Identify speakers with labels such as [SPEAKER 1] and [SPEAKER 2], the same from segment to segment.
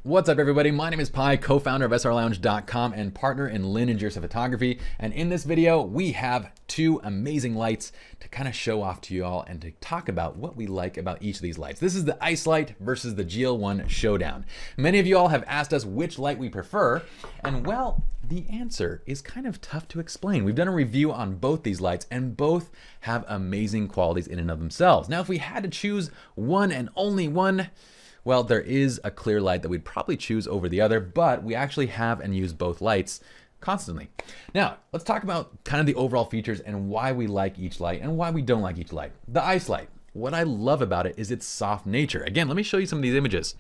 [SPEAKER 1] What's up, everybody? My name is Pi, co-founder of srlounge.com and partner in Lynn and Jersa Photography. And in this video, we have two amazing lights to kind of show off to you all and to talk about what we like about each of these lights. This is the Icelight versus the GL-1 Showdown. Many of you all have asked us which light we prefer, and well, the answer is kind of tough to explain. We've done a review on both these lights and both have amazing qualities in and of themselves. Now, if we had to choose one and only one, well, there is a clear light that we'd probably choose over the other, but we actually have and use both lights constantly. Now, let's talk about kind of the overall features and why we like each light and why we don't like each light. The Icelight. What I love about it is its soft nature. Again, let me show you some of these images.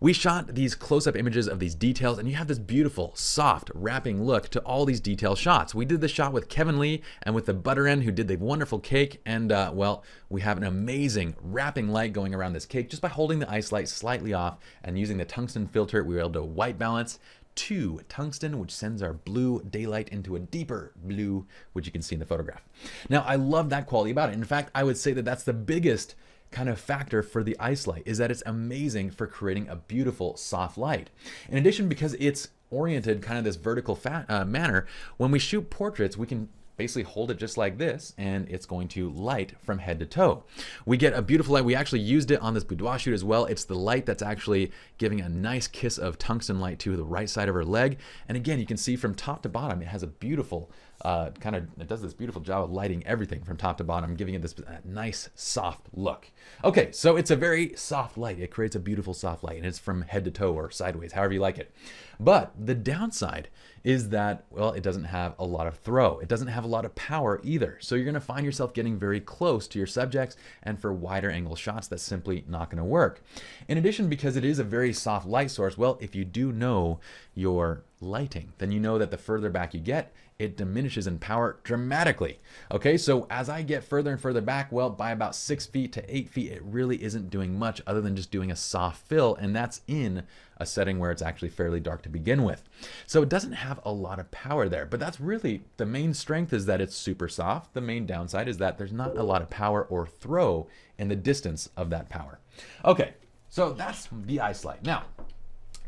[SPEAKER 1] We shot these close-up images of these details, and you have this beautiful, soft, wrapping look to all these detail shots. We did the shot with Kevin Lee and with the Butter End, who did the wonderful cake, and well, we have an amazing wrapping light going around this cake. Just by holding the Icelight slightly off and using the tungsten filter, we were able to white balance to tungsten, which sends our blue daylight into a deeper blue, which you can see in the photograph. Now, I love that quality about it. In fact, I would say that that's the biggest kind of factor for the Icelight, is that it's amazing for creating a beautiful soft light. In addition, because it's oriented kind of this vertical manner, when we shoot portraits, we can basically hold it just like this and it's going to light from head to toe. We get a beautiful light. We actually used it on this boudoir shoot as well. It's the light that's actually giving a nice kiss of tungsten light to the right side of her leg. And again, you can see from top to bottom, it has a beautiful it does this beautiful job of lighting everything from top to bottom, giving it this nice soft look. Okay, so it's a very soft light. It creates a beautiful soft light, and it's from head to toe or sideways, however you like it. But the downside is that, well, it doesn't have a lot of throw. It doesn't have a lot of power either. So you're gonna find yourself getting very close to your subjects, and for wider angle shots, that's simply not gonna work. In addition, because it is a very soft light source, well, if you do know your lighting, then you know that the further back you get, it diminishes in power dramatically. Okay, so as I get further and further back, well, by about 6 feet to 8 feet, it really isn't doing much other than just doing a soft fill, and that's in a setting where it's actually fairly dark to begin with. So it doesn't have a lot of power there, but that's really the main strength, is that it's super soft. The main downside is that there's not a lot of power or throw in the distance of that power. Okay, so that's the Icelight. Now,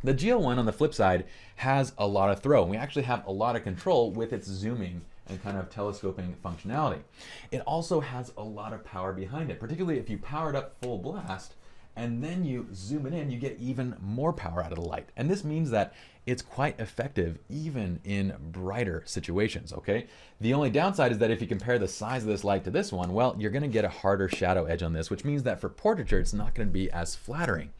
[SPEAKER 1] the GL-1 on the flip side has a lot of throw, and we actually have a lot of control with its zooming and kind of telescoping functionality. It also has a lot of power behind it, particularly if you power it up full blast and then you zoom it in, you get even more power out of the light. And this means that it's quite effective even in brighter situations, okay? The only downside is that if you compare the size of this light to this one, well, you're gonna get a harder shadow edge on this, which means that for portraiture, it's not gonna be as flattering.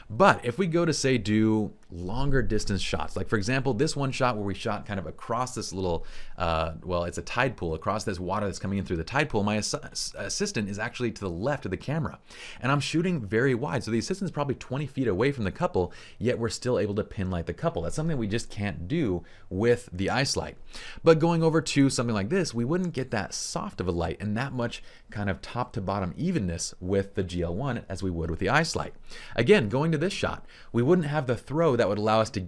[SPEAKER 1] But if we go to, say, do longer distance shots, like for example, this one shot where we shot kind of across this little, well, it's a tide pool, across this water that's coming in through the tide pool, my assistant is actually to the left of the camera. And I'm shooting very wide, so the assistant's probably 20 feet away from the couple, yet we're still able to pin light the couple. That's something we just can't do with the Icelight. But going over to something like this, we wouldn't get that soft of a light and that much kind of top to bottom evenness with the GL-1 as we would with the Icelight. Again, going to this shot, we wouldn't have the throw that would allow us to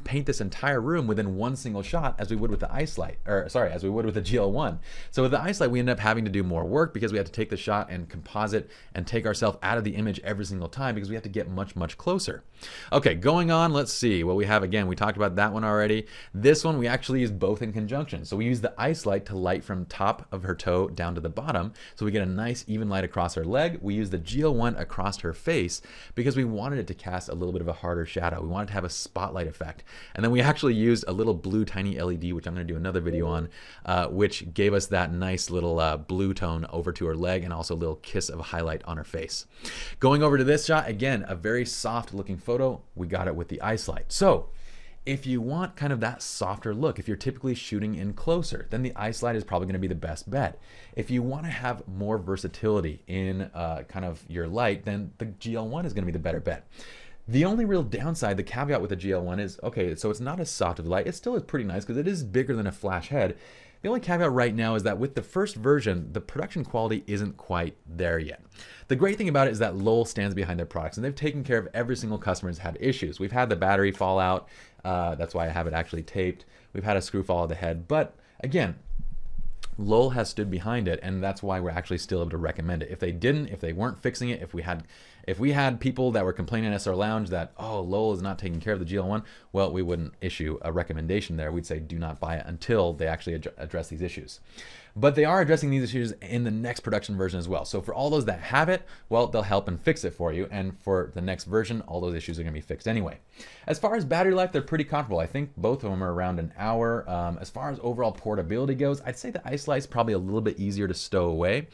[SPEAKER 1] paint this entire room within one single shot as we would with the Icelight, or sorry, as we would with the GL-1. So with the Icelight, we end up having to do more work because we have to take the shot and composite and take ourselves out of the image every single time because we have to get much, much closer. Okay, going on, let's see what we have. Again, we talked about that one already. This one, we actually use both in conjunction. So we use the Icelight to light from top of her toe down to the bottom. So we get a nice even light across her leg. We use the GL-1 across her face because we wanted it to cast a little bit of a harder shadow. We wanted to have a spotlight effect. And then we actually used a little blue tiny LED, which I'm going to do another video on, which gave us that nice little blue tone over to her leg and also a little kiss of a highlight on her face. Going over to this shot, again, a very soft looking photo. We got it with the Icelight. So if you want kind of that softer look, if you're typically shooting in closer, then the Icelight is probably going to be the best bet. If you want to have more versatility in kind of your light, then the GL-1 is going to be the better bet. The only real downside, the caveat with the GL-1 is, okay, so it's not as soft of a light. It still is pretty nice because it is bigger than a flash head. The only caveat right now is that with the first version, the production quality isn't quite there yet. The great thing about it is that Lowell stands behind their products, and they've taken care of every single customer who's had issues. We've had the battery fall out. That's why I have it actually taped. We've had a screw fall out of the head. But again, Lowell has stood behind it, and that's why we're actually still able to recommend it. If they didn't, if they weren't fixing it, if we had If we had people that were complaining at SR Lounge that, oh, Lowell is not taking care of the GL1, well, we wouldn't issue a recommendation there. We'd say do not buy it until they actually address these issues. But they are addressing these issues in the next production version as well. So for all those that have it, well, they'll help and fix it for you. And for the next version, all those issues are gonna be fixed anyway. As far as battery life, they're pretty comparable. I think both of them are around an hour. As far as overall portability goes, I'd say the Icelight's probably a little bit easier to stow away.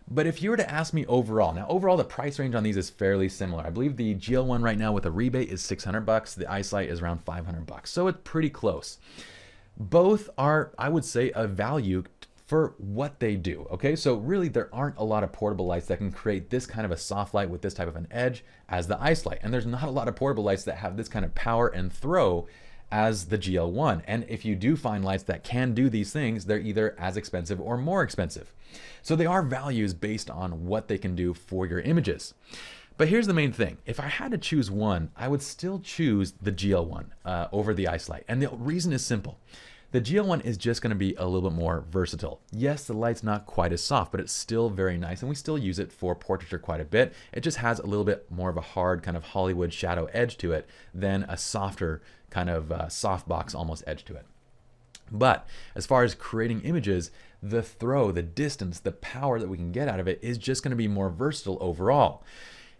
[SPEAKER 1] But if you were to ask me overall, now overall the price range on these is fairly similar. I believe the GL1 right now with a rebate is $600. The Icelight is around $500. So it's pretty close. Both are, I would say, a value for what they do, okay? So really there aren't a lot of portable lights that can create this kind of a soft light with this type of an edge as the Icelight. And there's not a lot of portable lights that have this kind of power and throw as the GL1. And if you do find lights that can do these things, they're either as expensive or more expensive. So they are values based on what they can do for your images. But here's the main thing. If I had to choose one, I would still choose the GL1 over the Icelight. And the reason is simple. The GL1 is just going to be a little bit more versatile. Yes, the light's not quite as soft, but it's still very nice, and we still use it for portraiture quite a bit. It just has a little bit more of a hard kind of Hollywood shadow edge to it than a softer kind of softbox almost edge to it. But as far as creating images, the throw, the distance, the power that we can get out of it is just going to be more versatile overall.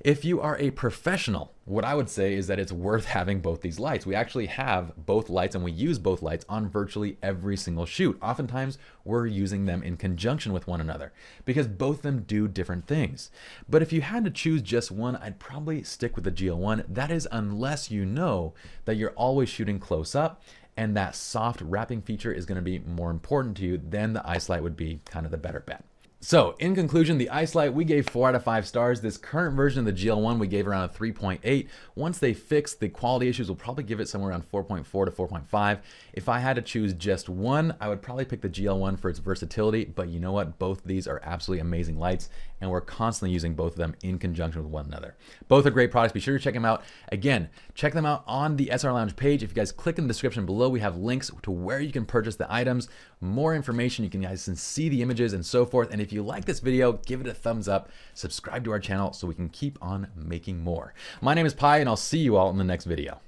[SPEAKER 1] If you are a professional, what I would say is that it's worth having both these lights. We actually have both lights and we use both lights on virtually every single shoot. Oftentimes we're using them in conjunction with one another because both of them do different things. But if you had to choose just one, I'd probably stick with the GL1. That is unless you know that you're always shooting close up and that soft wrapping feature is going to be more important to you, then the Icelight would be kind of the better bet. So in conclusion, the Icelight, we gave 4 out of 5 stars. This current version of the GL1, we gave around a 3.8. Once they fix the quality issues, we'll probably give it somewhere around 4.4 to 4.5. If I had to choose just one, I would probably pick the GL1 for its versatility, but you know what? Both of these are absolutely amazing lights, and we're constantly using both of them in conjunction with one another. Both are great products. Be sure to check them out. Again, check them out on the SR Lounge page. If you guys click in the description below, we have links to where you can purchase the items, more information, you guys can see the images and so forth. And if you like this video, give it a thumbs up, subscribe to our channel so we can keep on making more. My name is Pi, and I'll see you all in the next video.